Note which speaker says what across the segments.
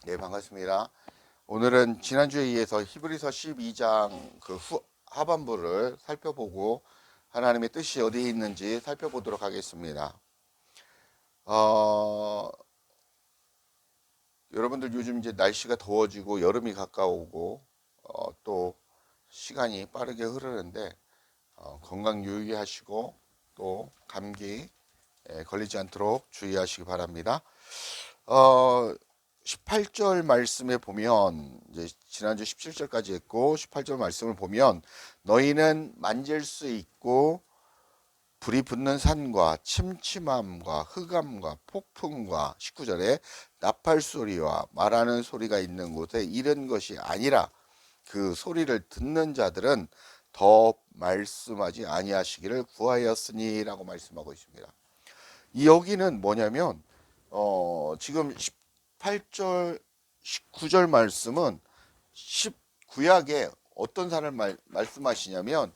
Speaker 1: 네, 반갑습니다. 오늘은 지난주에 이어서 히브리서 12장 하반부를 살펴보고 하나님의 뜻이 어디에 있는지 살펴보도록 하겠습니다. 어, 여러분들 요즘 이제 날씨가 더워지고 여름이 가까우고 또 시간이 빠르게 흐르는데 건강 유의하시고 또 감기 걸리지 않도록 주의하시기 바랍니다. 어, 18절 말씀에 보면 이제 지난주 17절까지 했고 18절 말씀을 보면 너희는 만질 수 있고 불이 붙는 산과 침침함과 흑암과 폭풍과 19절에 나팔 소리와 말하는 소리가 있는 곳에 이른 것이 아니라 그 소리를 듣는 자들은 더 말씀하지 아니하시기를 구하였으니라고 말씀하고 있습니다. 이 여기는 뭐냐면 지금 18절, 19절 말씀은 19약에 어떤 산을 말씀하시냐면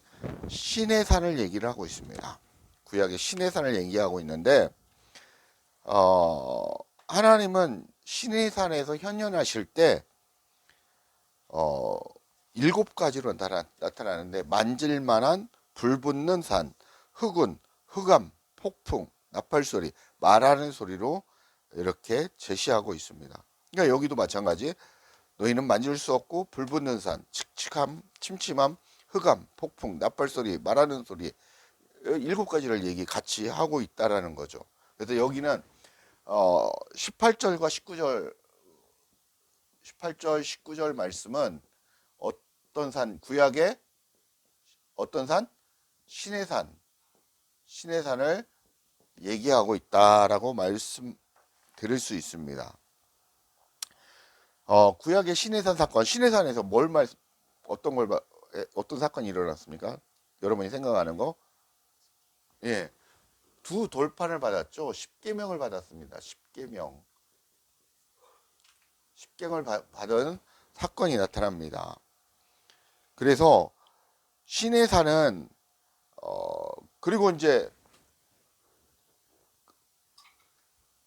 Speaker 1: 신의 산을 얘기를 하고 있습니다. 구약의 신의 산을 얘기하고 있는데 하나님은 신의 산에서 현현하실 때 일곱 가지로 나타나는데 만질만한 불붙는 산, 흑운, 흑암, 폭풍, 나팔소리, 말하는 소리로 이렇게 제시하고 있습니다. 그러니까 여기도 마찬가지. 너희는 만질 수 없고 불붙는 산, 칙칙함, 침침함, 흑암, 폭풍, 나팔소리, 말하는 소리 일곱 가지를 같이 하고 있다라는 거죠. 그래서 여기는 18절과 19절 18절 19절 말씀은 어떤 산, 구약의 어떤 산? 신의 산, 신의 산을 얘기하고 있다라고 말씀 드릴 수 있습니다. 구약의 신의 산 사건, 신의 산에서 어떤 사건이 일어났습니까? 여러분이 생각하는 거? 예, 두 돌판을 받았죠. 십계명을 받았습니다. 십계명, 십계명을 받은 사건이 나타납니다. 그래서 신의 산은 그리고 이제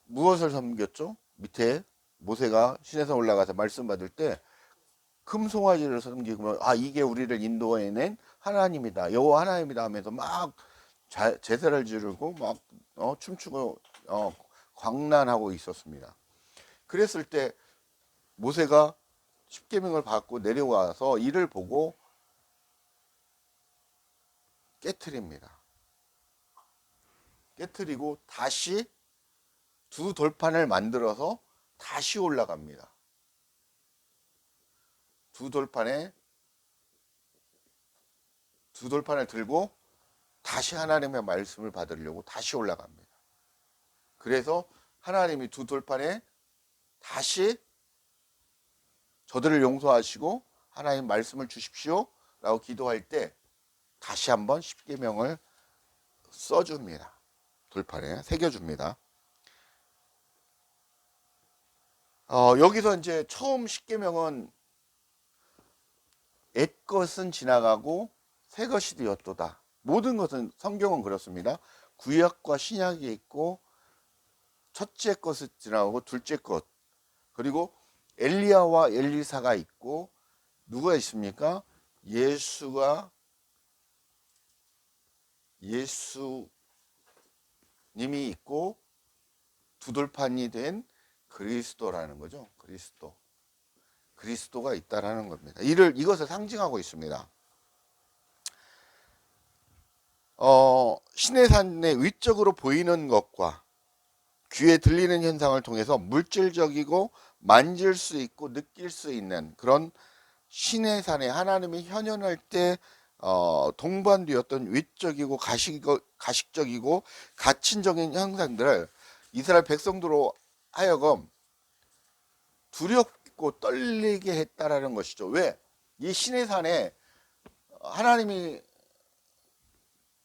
Speaker 1: 무엇을 섬겼죠? 밑에 모세가 신의 산 올라가서 말씀 받을 때 금송아지를 섬기고 이게 우리를 인도해낸 하나님이다, 여호와 하나님이다 하면서 막 제사를 지르고 막 춤추고 광란하고 있었습니다. 그랬을 때 모세가 십계명을 받고 내려와서 이를 보고 깨트립니다. 깨트리고 다시 두 돌판을 만들어서 다시 올라갑니다. 두 돌판을 들고 다시 하나님의 말씀을 받으려고 다시 올라갑니다. 그래서 하나님이 두 돌판에 다시 저들을 용서하시고 하나님 말씀을 주십시오 라고 기도할 때 다시 한번 십계명을 써줍니다. 돌판에 새겨줍니다. 여기서 이제 처음 십계명은 옛 것은 지나가고 새 것이 되었도다. 모든 것은 성경은 그렇습니다. 구약과 신약이 있고 첫째 것은 지나가고 둘째 것, 그리고 엘리야와 엘리사가 있고 누가 있습니까? 예수님이 있고 두 돌판이 된 그리스도라는 거죠. 그리스도가 있다라는 겁니다. 이것을 상징하고 있습니다. 신의 산의 위적으로 보이는 것과 귀에 들리는 현상을 통해서 물질적이고 만질 수 있고 느낄 수 있는 그런 신의 산에 하나님이 현현할 때 동반되었던 위적이고 가식적이고 가친적인 형상들을 이스라엘 백성들로 하여금 두렵고 떨리게 했다라는 것이죠. 왜? 이 신의 산에 하나님이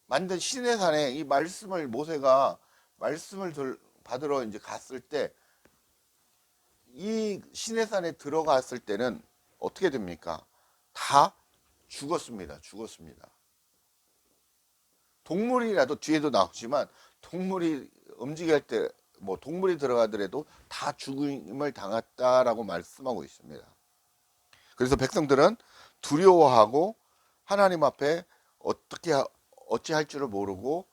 Speaker 1: 만든 신의 산에 이 모세가 말씀을 받으러 이제 갔을 때 이 신의 산에 들어갔을 때는 어떻게 됩니까? 다 죽었습니다. 동물이라도 뒤에도 나오지만 동물이 움직일 때 뭐 동물이 들어가더라도 다 죽임을 당했다라고 말씀하고 있습니다. 그래서 백성들은 두려워하고 하나님 앞에 어찌할 줄을 모르고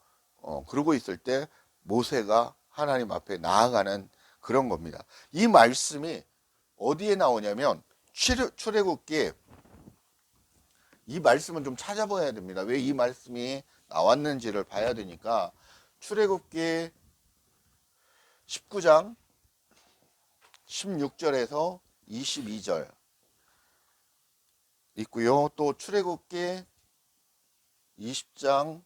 Speaker 1: 그러고 있을 때 모세가 하나님 앞에 나아가는 그런 겁니다. 이 말씀이 어디에 나오냐면 출애굽기, 이 말씀은 좀 찾아봐야 됩니다. 왜 이 말씀이 나왔는지를 봐야 되니까 출애굽기 19장 16절에서 22절 있고요. 또 출애굽기 20장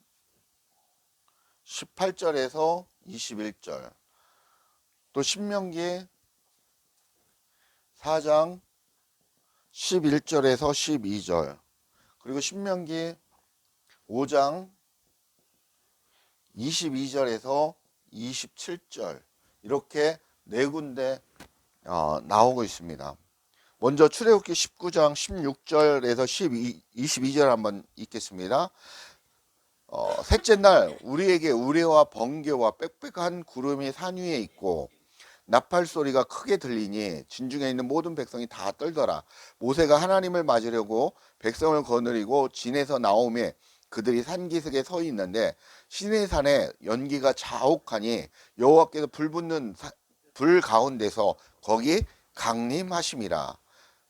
Speaker 1: 18절에서 21절, 또 신명기 4장 11절에서 12절, 그리고 신명기 5장 22절에서 27절, 이렇게 네 군데 나오고 있습니다. 먼저 출애굽기 19장 16절에서 22절 한번 읽겠습니다. 셋째 날 우리에게 우레와 번개와 빽빽한 구름이 산 위에 있고 나팔 소리가 크게 들리니 진중에 있는 모든 백성이 다 떨더라. 모세가 하나님을 맞으려고 백성을 거느리고 진에서 나오매 그들이 산기슭에 서 있는데 시내산에 연기가 자욱하니 여호와께서 불 가운데서 거기 강림하심이라.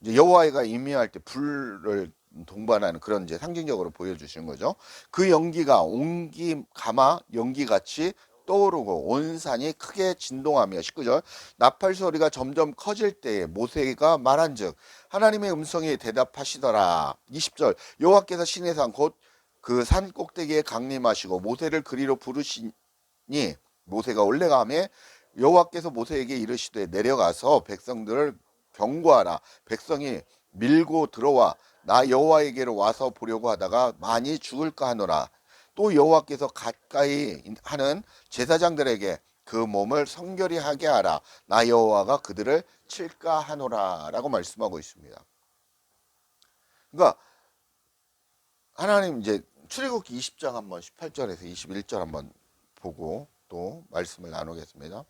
Speaker 1: 이제 여호와가 임명할 때 불을 동반하는 그런 이제 상징적으로 보여주시는 거죠. 그 연기가 옹기 가마 연기같이 떠오르고 온 산이 크게 진동하며 19절 나팔 소리가 점점 커질 때에 모세가 말한즉 하나님의 음성이 대답하시더라. 20절 여호와께서 시내산 곧 그 산 꼭대기에 강림하시고 모세를 그리로 부르시니 모세가 올라가매 여호와께서 모세에게 이르시되 내려가서 백성들을 경고하라. 백성이 밀고 들어와 나 여호와에게로 와서 보려고 하다가 많이 죽을까 하노라. 또 여호와께서 가까이 하는 제사장들에게 그 몸을 성결히 하게 하라. 나 여호와가 그들을 칠까 하노라 라고 말씀하고 있습니다. 그러니까 하나님 이제 출애굽기 20장 한번 18절에서 21절 한번 보고 또 말씀을 나누겠습니다.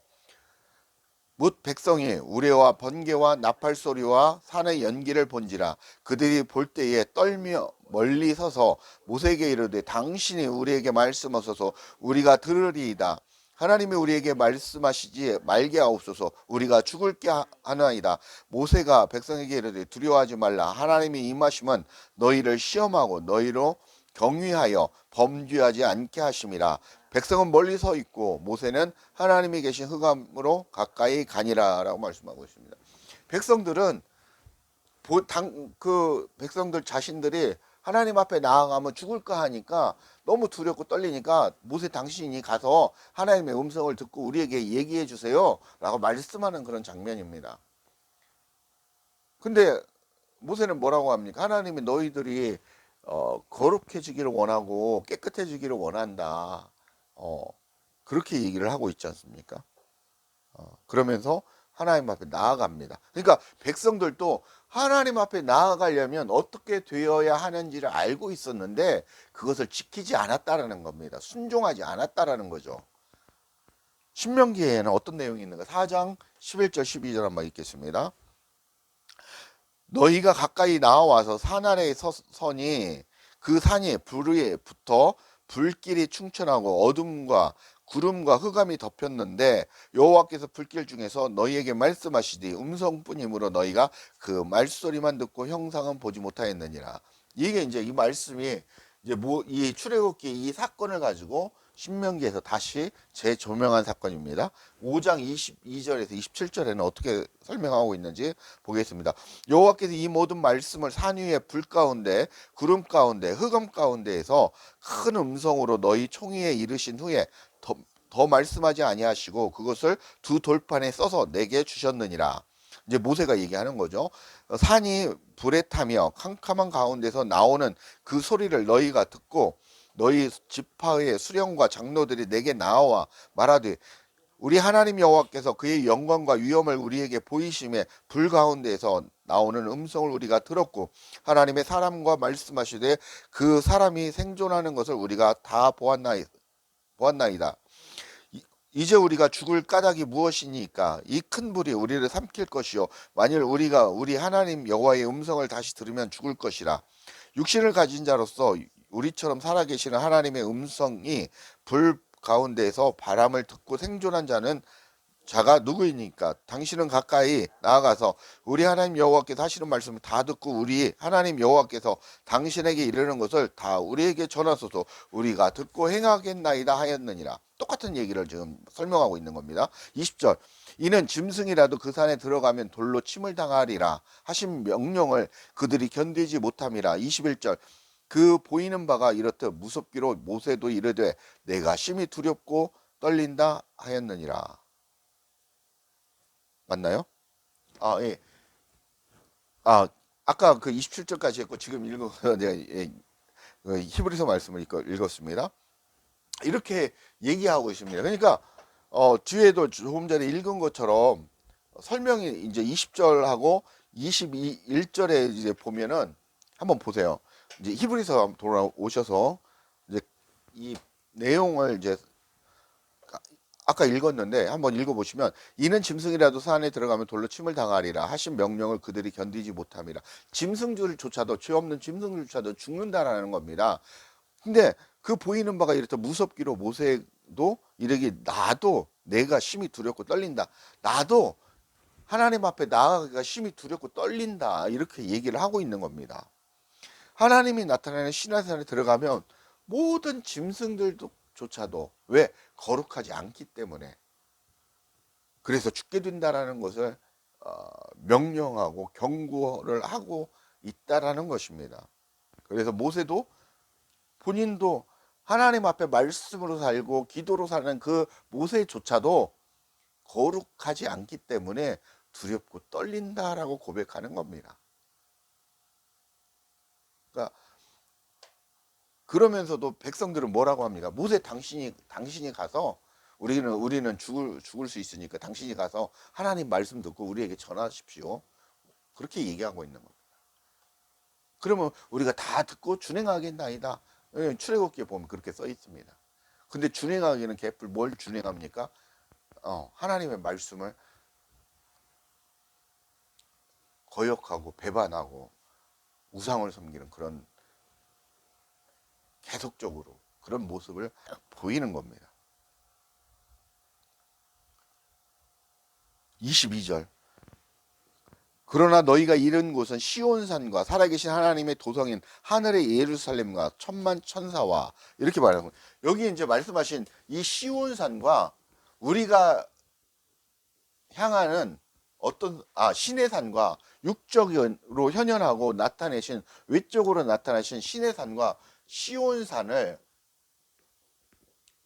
Speaker 1: 뭇 백성이 우레와 번개와 나팔 소리와 산의 연기를 본지라 그들이 볼 때에 떨며 멀리 서서 모세에게 이르되 당신이 우리에게 말씀하소서 우리가 들으리이다. 하나님이 우리에게 말씀하시지 말게 하옵소서 우리가 죽을게 하나이다. 모세가 백성에게 이르되 두려워하지 말라. 하나님이 임하시면 너희를 시험하고 너희로 경위하여 범죄하지 않게 하심이라. 백성은 멀리 서 있고 모세는 하나님이 계신 흑암으로 가까이 가니라 라고 말씀하고 있습니다. 백성들은 백성들 자신들이 하나님 앞에 나아가면 죽을까 하니까 너무 두렵고 떨리니까 모세 당신이 가서 하나님의 음성을 듣고 우리에게 얘기해 주세요 라고 말씀하는 그런 장면입니다. 근데 모세는 뭐라고 합니까? 하나님이 너희들이 거룩해지기를 원하고 깨끗해지기를 원한다. 그렇게 얘기를 하고 있지 않습니까? 그러면서 하나님 앞에 나아갑니다. 그러니까 백성들도 하나님 앞에 나아가려면 어떻게 되어야 하는지를 알고 있었는데 그것을 지키지 않았다라는 겁니다. 순종하지 않았다라는 거죠. 신명기에는 어떤 내용이 있는가? 4장 11절 12절 한번 읽겠습니다. 너희가 가까이 나와서 산 아래에 서니 그 산이 불 위에 붙어 불길이 충천하고 어둠과 구름과 흑암이 덮였는데 여호와께서 불길 중에서 너희에게 말씀하시되 음성뿐이므로 너희가 그 말소리만 듣고 형상은 보지 못하였느니라. 이게 이제 이 말씀이 이제 이 출애굽기 이 사건을 가지고 신명기에서 다시 재조명한 사건입니다. 5장 22절에서 27절에는 어떻게 설명하고 있는지 보겠습니다. 여호와께서 이 모든 말씀을 산 위에 불 가운데 구름 가운데 흑암 가운데에서 큰 음성으로 너희 총위에 이르신 후에 더 말씀하지 아니하시고 그것을 두 돌판에 써서 내게 주셨느니라. 이제 모세가 얘기하는 거죠. 산이 불에 타며 캄캄한 가운데서 나오는 그 소리를 너희가 듣고 너희 지파의 수령과 장로들이 내게 나와 말하되 우리 하나님 여호와께서 그의 영광과 위엄을 우리에게 보이심에 불 가운데에서 나오는 음성을 우리가 들었고 하나님의 사람과 말씀하시되 그 사람이 생존하는 것을 우리가 다 보았나이다. 이제 우리가 죽을 까닭이 무엇이니까 이 큰 불이 우리를 삼킬 것이요 만일 우리가 우리 하나님 여호와의 음성을 다시 들으면 죽을 것이라. 육신을 가진 자로서 우리처럼 살아계시는 하나님의 음성이 불 가운데에서 바람을 듣고 생존한 자가 누구이니까. 당신은 가까이 나아가서 우리 하나님 여호와께서 하시는 말씀을 다 듣고 우리 하나님 여호와께서 당신에게 이르는 것을 다 우리에게 전하소서. 우리가 듣고 행하겠나이다 하였느니라. 똑같은 얘기를 지금 설명하고 있는 겁니다. 20절 이는 짐승이라도 그 산에 들어가면 돌로 침을 당하리라 하신 명령을 그들이 견디지 못함이라. 21절 그 보이는 바가 이렇듯 무섭기로 모세도 이르되 내가 심히 두렵고 떨린다 하였느니라. 맞나요? 예. 아까 그 27절까지 했고 지금 읽어서 내가 히브리서 말씀을 읽었습니다. 이렇게 얘기하고 있습니다. 그러니까 뒤에도 조금 전에 읽은 것처럼 설명이 이제 20절하고 21절에 이제 보면은 한번 보세요. 이제 히브리서 돌아오셔서 이제 이 내용을 이제 아까 읽었는데 한번 읽어보시면 이는 짐승이라도 산에 들어가면 돌로 침을 당하리라 하신 명령을 그들이 견디지 못함이라. 짐승들조차도 죄 없는 짐승들조차도 죽는다라는 겁니다. 근데 그 보이는 바가 이렇다 무섭기로 모세도 이르기 나도 내가 심히 두렵고 떨린다. 나도 하나님 앞에 나아가기가 심히 두렵고 떨린다. 이렇게 얘기를 하고 있는 겁니다. 하나님이 나타나는 시내산에 들어가면 모든 짐승들조차도 왜? 거룩하지 않기 때문에. 그래서 죽게 된다라는 것을 명령하고 경고를 하고 있다라는 것입니다. 그래서 모세도 본인도 하나님 앞에 말씀으로 살고 기도로 사는 그 모세조차도 거룩하지 않기 때문에 두렵고 떨린다라고 고백하는 겁니다. 그러니까 그러면서도 백성들은 뭐라고 합니까? 모세 당신이 가서 우리는 죽을 수 있으니까 당신이 가서 하나님 말씀 듣고 우리에게 전하십시오. 그렇게 얘기하고 있는 겁니다. 그러면 우리가 다 듣고 준행하겠나이다. 출애굽기에 보면 그렇게 써 있습니다. 근데 준행하기는 개뿔 뭘 준행합니까? 하나님의 말씀을 거역하고 배반하고 우상을 섬기는 그런 계속적으로 그런 모습을 보이는 겁니다. 22절 그러나 너희가 이른 곳은 시온산과 살아계신 하나님의 도성인 하늘의 예루살렘과 천만 천사와 이렇게 말하는 거예요. 여기 이제 말씀하신 이 시온산과 우리가 향하는 신의 산과 육적으로 현현하고 나타내신 외적으로 나타나신 신의 산과 시온산을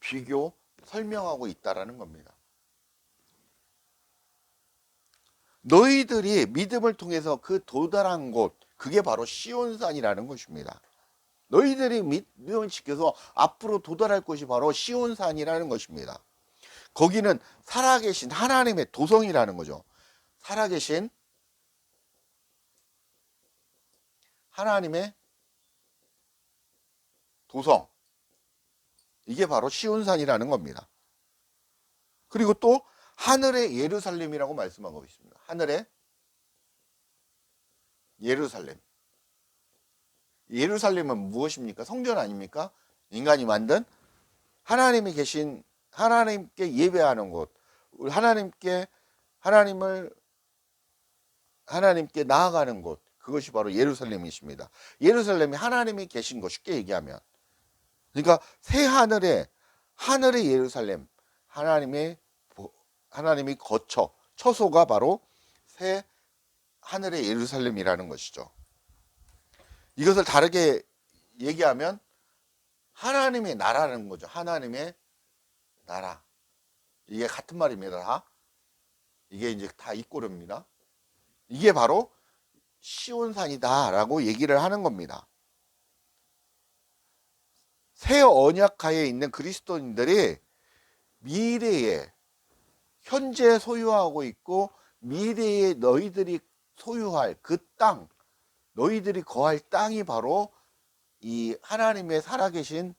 Speaker 1: 비교 설명하고 있다라는 겁니다. 너희들이 믿음을 통해서 그 도달한 곳 그게 바로 시온산이라는 것입니다. 너희들이 믿음을 지켜서 앞으로 도달할 곳이 바로 시온산이라는 것입니다. 거기는 살아계신 하나님의 도성이라는 거죠. 살아계신 하나님의 도성 이게 바로 시온산이라는 겁니다. 그리고 또 하늘의 예루살렘이라고 말씀하고 있습니다. 하늘의 예루살렘. 예루살렘은 무엇입니까? 성전 아닙니까? 인간이 만든 하나님이 계신 하나님께 예배하는 곳, 하나님께 나아가는 곳, 그것이 바로 예루살렘이십니다. 예루살렘이 하나님이 계신 곳, 쉽게 얘기하면. 그러니까 새 하늘의 예루살렘, 하나님이 처소가 바로 새 하늘의 예루살렘이라는 것이죠. 이것을 다르게 얘기하면 하나님의 나라라는 거죠. 하나님의 나라. 이게 같은 말입니다. 이게 이제 다 이꼬릅니다. 이게 바로 시온산이다라고 얘기를 하는 겁니다. 새 언약하에 있는 그리스도인들이 미래에 현재 소유하고 있고 미래에 너희들이 소유할 그 땅, 너희들이 거할 땅이 바로 이 하나님의 살아계신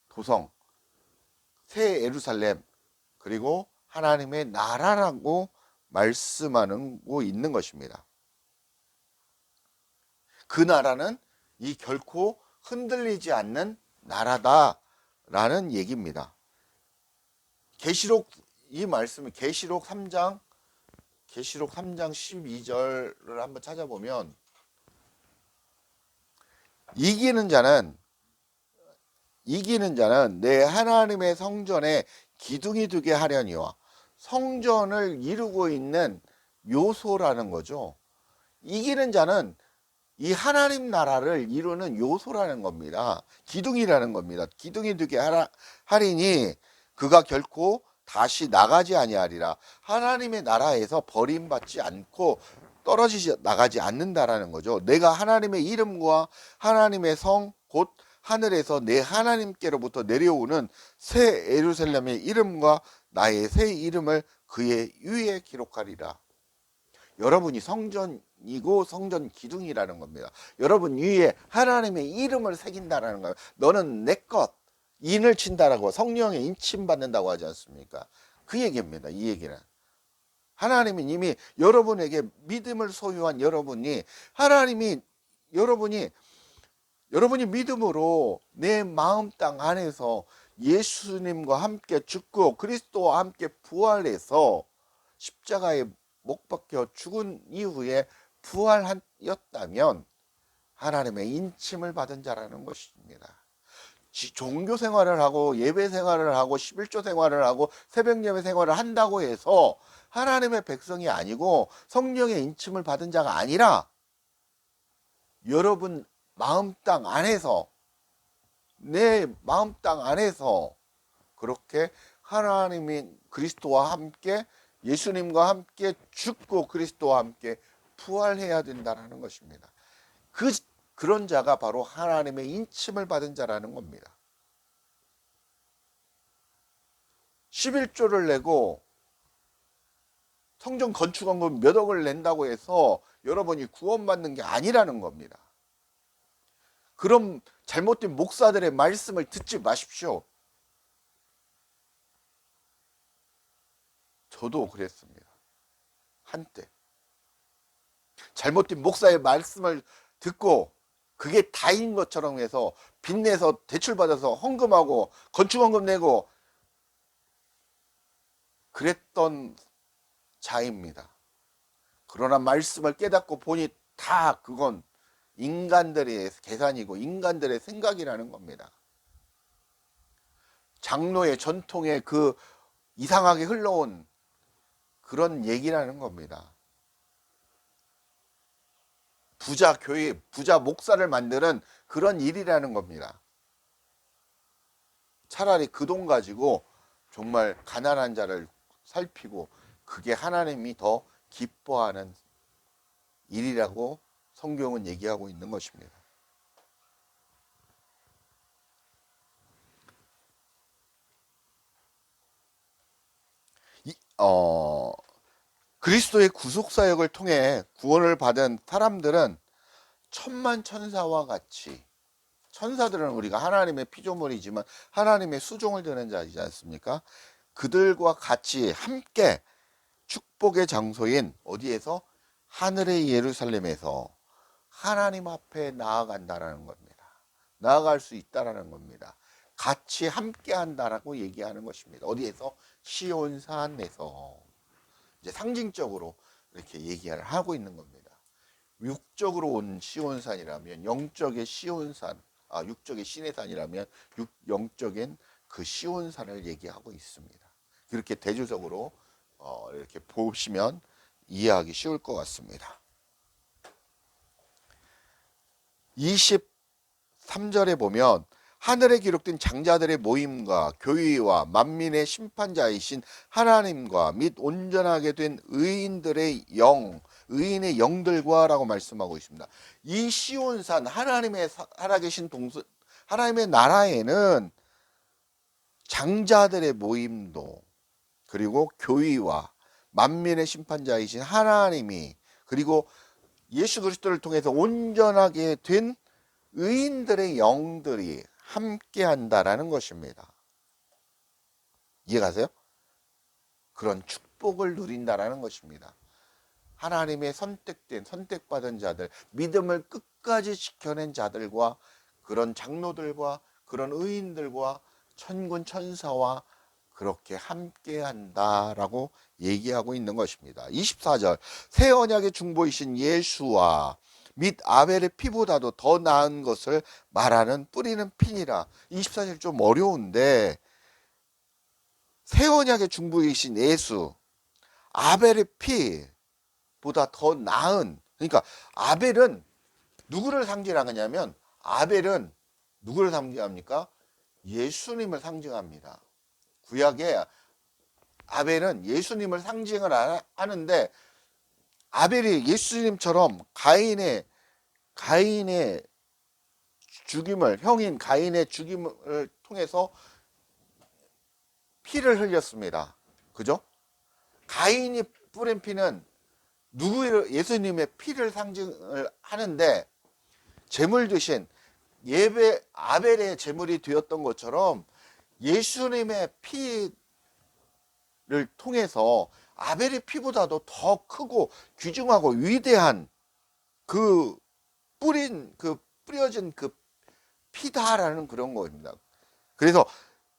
Speaker 1: 도성, 새 예루살렘, 그리고 하나님의 나라라고 말씀하고 있는 것입니다. 그 나라는 이 결코 흔들리지 않는 나라다라는 얘기입니다. 계시록 이 말씀을 계시록 3장 12절을 한번 찾아보면 이기는 자는 내 하나님의 성전에 기둥이 되게 하려니와, 성전을 이루고 있는 요소라는 거죠. 이기는 자는 이 하나님 나라를 이루는 요소라는 겁니다. 기둥이라는 겁니다. 기둥이 되게 하리니 그가 결코 다시 나가지 아니하리라. 하나님의 나라에서 버림받지 않고 떨어지지 나가지 않는다라는 거죠. 내가 하나님의 이름과 하나님의 성 곧 하늘에서 내 하나님께로부터 내려오는 새 예루살렘의 이름과 나의 새 이름을 그의 위에 기록하리라. 여러분이 성전이고 성전 기둥이라는 겁니다. 여러분 위에 하나님의 이름을 새긴다라는 거예요. 너는 내 것, 인을 친다라고, 성령의 인침 받는다고 하지 않습니까? 그 얘기입니다. 이 얘기는 하나님이 이미 여러분에게 믿음을 소유한 여러분이, 여러분이 믿음으로 내 마음 땅 안에서 예수님과 함께 죽고 그리스도와 함께 부활해서 십자가에 못 박혀 죽은 이후에 부활하였다면 하나님의 인침을 받은 자라는 것입니다. 종교 생활을 하고 예배 생활을 하고 11조 생활을 하고 새벽 예배 생활을 한다고 해서 하나님의 백성이 아니고 성령의 인침을 받은 자가 아니라, 여러분 마음 땅 안에서, 내 마음 땅 안에서 그렇게 하나님이 그리스도와 함께, 예수님과 함께 죽고 그리스도와 함께 부활해야 된다는 것입니다. 그런 자가 바로 하나님의 인침을 받은 자라는 겁니다. 11조를 내고 성전 건축원금 몇 억을 낸다고 해서 여러분이 구원받는 게 아니라는 겁니다. 그럼 잘못된 목사들의 말씀을 듣지 마십시오. 저도 그랬습니다. 한때 잘못된 목사의 말씀을 듣고 그게 다인 것처럼 해서 빚내서 대출받아서 헌금하고 건축원금 내고 그랬던 자입니다. 그러나 말씀을 깨닫고 보니 다 그건 인간들의 계산이고 인간들의 생각이라는 겁니다. 장로의 전통에 그 이상하게 흘러온 그런 얘기라는 겁니다. 부자 교회, 부자 목사를 만드는 그런 일이라는 겁니다. 차라리 그 돈 가지고 정말 가난한 자를 살피고, 그게 하나님이 더 기뻐하는 일이라고 성경은 얘기하고 있는 것입니다. 그리스도의 구속사역을 통해 구원을 받은 사람들은 천만천사와 같이, 천사들은 우리가 하나님의 피조물이지만 하나님의 수종을 드는 자이지 않습니까? 그들과 같이 함께 축복의 장소인 어디에서? 하늘의 예루살렘에서 하나님 앞에 나아간다라는 겁니다. 나아갈 수 있다라는 겁니다. 같이 함께 한다라고 얘기하는 것입니다. 어디에서? 시온산에서. 이제 상징적으로 이렇게 얘기를 하고 있는 겁니다. 육적으로 온 시온산이라면 영적의 시온산, 육적의 시내산이라면 영적인 그 시온산을 얘기하고 있습니다. 그렇게 대조적으로 이렇게 보시면 이해하기 쉬울 것 같습니다. 23절에 보면 하늘에 기록된 장자들의 모임과 교의와 만민의 심판자이신 하나님과 및 온전하게 된 의인들의 의인의 영들과 라고 말씀하고 있습니다. 이 시온산, 하나님의 살아계신 하나님의 나라에는 장자들의 모임도, 그리고 교의와 만민의 심판자이신 하나님이, 그리고 예수 그리스도를 통해서 온전하게 된 의인들의 영들이 함께 한다라는 것입니다. 이해가세요? 그런 축복을 누린다라는 것입니다. 하나님의 선택받은 자들, 믿음을 끝까지 지켜낸 자들과 그런 장로들과 그런 의인들과 천군 천사와 그렇게 함께 한다라고 얘기하고 있는 것입니다. 24절, 새 언약의 중보이신 예수와 및 아벨의 피보다도 더 나은 것을 말하는 뿌리는 피니라. 24절 좀 어려운데, 새 언약의 중보이신 예수, 아벨의 피보다 더 나은, 그러니까 아벨은 누구를 상징하냐면, 아벨은 누구를 상징합니까? 예수님을 상징합니다. 구약에 아벨은 예수님을 상징을 하는데, 아벨이 예수님처럼 가인의 죽임을, 형인 가인의 죽임을 통해서 피를 흘렸습니다. 그죠? 가인이 뿌린 피는 예수님의 피를 상징을 하는데, 제물 드신 아벨의 제물이 되었던 것처럼 예수님의 피를 통해서 아벨의 피보다도 더 크고 귀중하고 위대한 그 뿌려진 그 피다라는 그런 겁니다. 그래서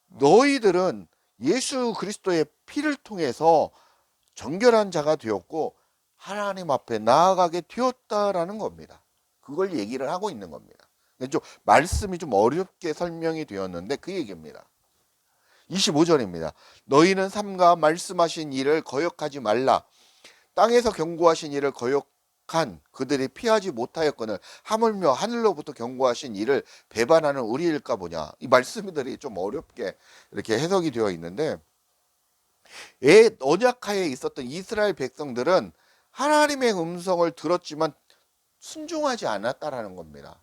Speaker 1: 너희들은 예수 그리스도의 피를 통해서 정결한 자가 되었고 하나님 앞에 나아가게 되었다라는 겁니다. 그걸 얘기를 하고 있는 겁니다. 좀 말씀이 좀 어렵게 설명이 되었는데 그 얘기입니다. 25절입니다. 너희는 삼가 말씀하신 일을 거역하지 말라. 땅에서 경고하신 일을 거역한 그들이 피하지 못하였거늘 하물며 하늘로부터 경고하신 일을 배반하는 우리일까 보냐. 이 말씀들이 좀 어렵게 이렇게 해석이 되어 있는데, 옛 언약하에 있었던 이스라엘 백성들은 하나님의 음성을 들었지만 순종하지 않았다라는 겁니다.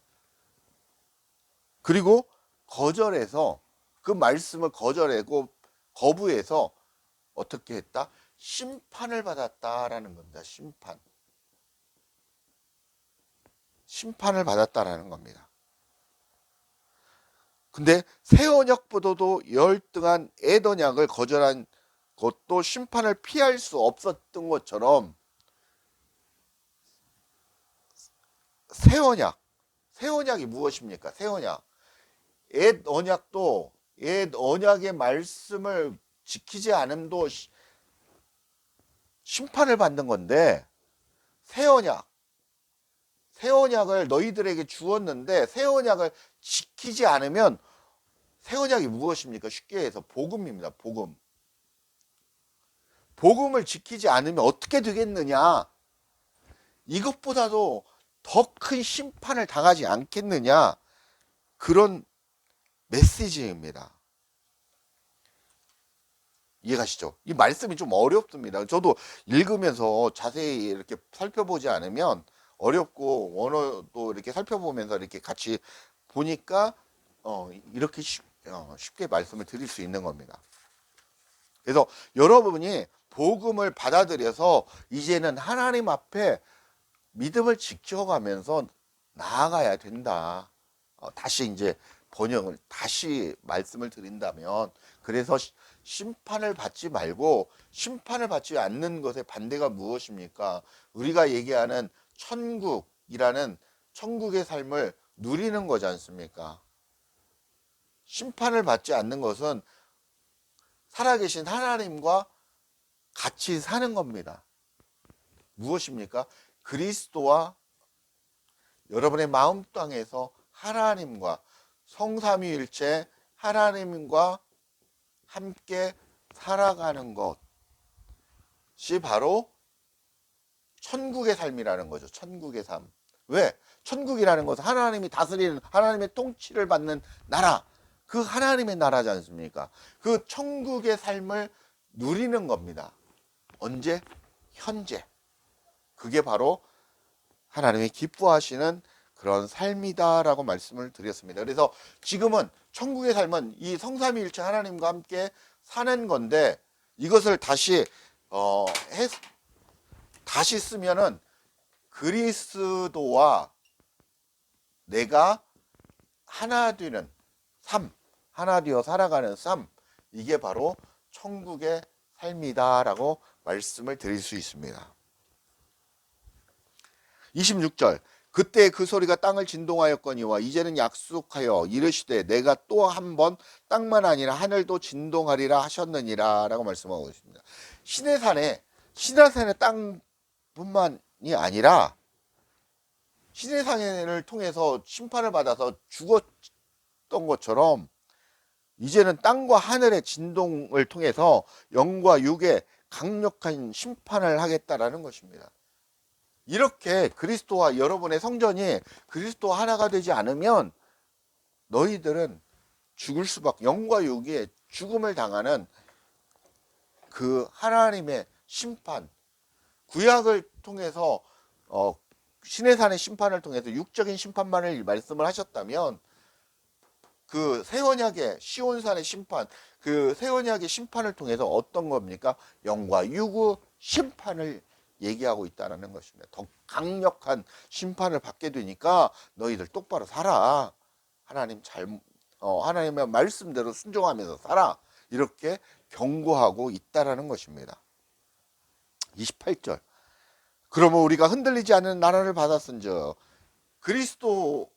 Speaker 1: 그리고 거절해서 그 말씀을 거부해서 어떻게 했다? 심판을 받았다라는 겁니다. 심판을 받았다라는 겁니다. 근데 새 언약보다도 열등한 옛 언약을 거절한 것도 심판을 피할 수 없었던 것처럼 새 언약이 무엇입니까? 새 언약. 옛 언약의 말씀을 지키지 않음도 심판을 받는 건데, 새 언약을 너희들에게 주었는데 새 언약을 지키지 않으면, 새 언약이 무엇입니까? 쉽게 해서 복음입니다. 복음을 지키지 않으면 어떻게 되겠느냐? 이것보다도 더 큰 심판을 당하지 않겠느냐? 그런 메시지입니다. 이해가시죠? 이 말씀이 좀 어렵습니다. 저도 읽으면서 자세히 이렇게 살펴보지 않으면 어렵고, 원어도 이렇게 살펴보면서 이렇게 같이 보니까 이렇게 쉽게 말씀을 드릴 수 있는 겁니다. 그래서 여러분이 복음을 받아들여서 이제는 하나님 앞에 믿음을 지켜가면서 나아가야 된다. 다시 이제 다시 말씀을 드린다면, 그래서 심판을 받지 말고, 심판을 받지 않는 것의 반대가 무엇입니까? 우리가 얘기하는 천국의 삶을 누리는 거지 않습니까? 심판을 받지 않는 것은 살아계신 하나님과 같이 사는 겁니다. 무엇입니까? 그리스도와 여러분의 마음 땅에서 하나님과 성삼위일체 하나님과 함께 살아가는 것이 바로 천국의 삶이라는 거죠. 천국의 삶. 왜? 천국이라는 것은 하나님이 다스리는, 하나님의 통치를 받는 나라, 그 하나님의 나라지 않습니까? 그 천국의 삶을 누리는 겁니다. 언제? 현재. 그게 바로 하나님이 기뻐하시는 그런 삶이다라고 말씀을 드렸습니다. 그래서 지금은 천국의 삶은 이 성삼위일체 하나님과 함께 사는 건데, 이것을 다시 쓰면은 그리스도와 내가 하나 되는 삶, 하나 되어 살아가는 삶, 이게 바로 천국의 삶이다라고 말씀을 드릴 수 있습니다. 26절 그때 그 소리가 땅을 진동하였거니와 이제는 약속하여 이르시되 내가 또 한 번 땅만 아니라 하늘도 진동하리라 하셨느니라 라고 말씀하고 있습니다. 시내산의 땅뿐만이 아니라 시내산을 통해서 심판을 받아서 죽었던 것처럼 이제는 땅과 하늘의 진동을 통해서 영과 육의 강력한 심판을 하겠다라는 것입니다. 이렇게 그리스도와 여러분의 성전이 그리스도와 하나가 되지 않으면 너희들은 죽을 수밖에, 영과 육의 죽음을 당하는 그 하나님의 심판, 구약을 통해서 시내산의 심판을 통해서 육적인 심판만을 말씀을 하셨다면 그 새 언약의 시온산의 심판, 그 새 언약의 심판을 통해서 어떤 겁니까? 영과 육의 심판을 얘기하고 있다는 것입니다. 더 강력한 심판을 받게 되니까 너희들 똑바로 살아. 하나님의 말씀대로 순종하면서 살아. 이렇게 경고하고 있다라는 것입니다. 28절. 그러면 우리가 흔들리지 않는 나라를 받았은즉 그리스도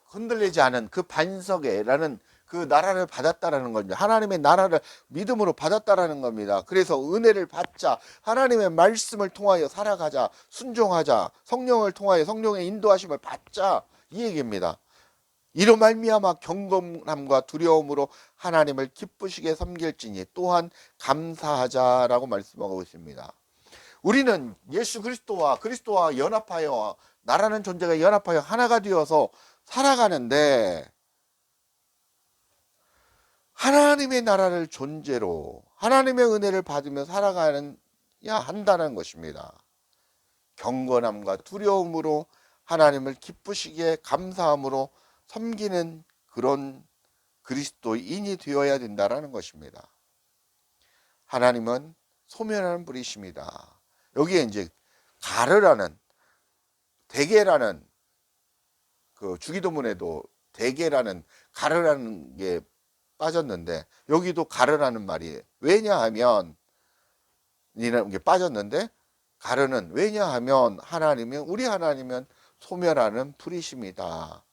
Speaker 1: 흔들리지 않은 그 반석에라는 그 나라를 받았다라는 겁니다. 하나님의 나라를 믿음으로 받았다라는 겁니다. 그래서 은혜를 받자, 하나님의 말씀을 통하여 살아가자, 순종하자, 성령을 통하여 성령의 인도하심을 받자, 이 얘기입니다. 이로 말미암아 경건함과 두려움으로 하나님을 기쁘시게 섬길지니 또한 감사하자라고 말씀하고 있습니다. 우리는 예수 그리스도와 연합하여 나라는 존재가 연합하여 하나가 되어서 살아가는데 하나님의 나라를 존재로 하나님의 은혜를 받으며 살아가야 한다는 것입니다. 경건함과 두려움으로 하나님을 기쁘시게 감사함으로 섬기는 그런 그리스도인이 되어야 된다는 것입니다. 하나님은 소멸하는 분이십니다. 여기에 이제 가르라는 대개라는 그 주기도문에도 대개라는 가르라는 게 빠졌는데 여기도 가르라는 말이에요. 왜냐하면 이라는 게 빠졌는데 가르는 왜냐하면 우리 하나님은 소멸하는 불이십니다.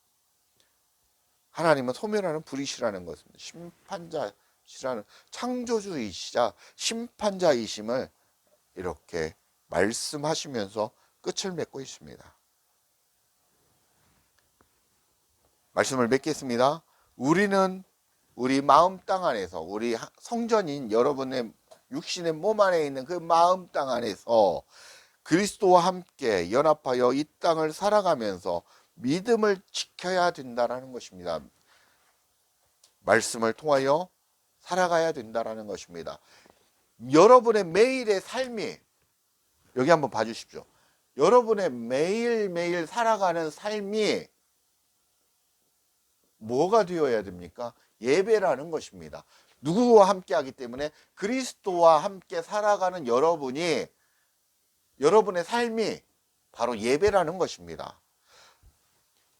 Speaker 1: 하나님은 소멸하는 불이시라는 것입니다. 심판자시라는 창조주이시자 심판자이심을 이렇게 말씀하시면서 끝을 맺고 있습니다. 말씀을 맺겠습니다. 우리는 우리 마음 땅 안에서 우리 성전인 여러분의 육신의 몸 안에 있는 그 마음 땅 안에서 그리스도와 함께 연합하여 이 땅을 살아가면서 믿음을 지켜야 된다는 것입니다. 말씀을 통하여 살아가야 된다는 것입니다. 여러분의 매일의 삶이 여기 한번 봐주십시오. 여러분의 매일매일 살아가는 삶이 뭐가 되어야 됩니까? 예배라는 것입니다. 누구와 함께 하기 때문에 그리스도와 함께 살아가는 여러분의 삶이 바로 예배라는 것입니다.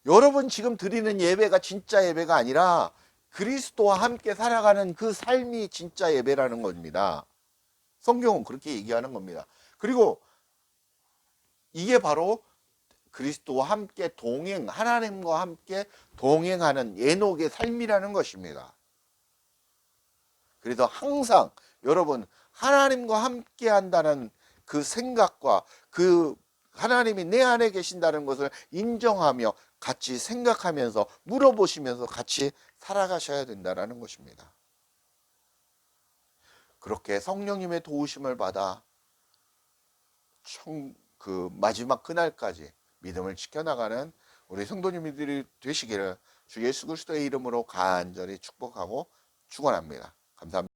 Speaker 1: 여러분 지금 드리는 예배가 진짜 예배가 아니라 그리스도와 함께 살아가는 그 삶이 진짜 예배라는 겁니다. 성경은 그렇게 얘기하는 겁니다. 그리고 이게 바로 그리스도와 함께 하나님과 함께 동행하는 에녹의 삶이라는 것입니다. 그래서 항상 여러분 하나님과 함께 한다는 그 생각과 그 하나님이 내 안에 계신다는 것을 인정하며 같이 생각하면서 물어보시면서 같이 살아가셔야 된다는 것입니다. 그렇게 성령님의 도우심을 받아 그 마지막 그날까지 믿음을 지켜나가는 우리 성도님들이 되시기를 주 예수 그리스도의 이름으로 간절히 축복하고 축원합니다. 감사합니다.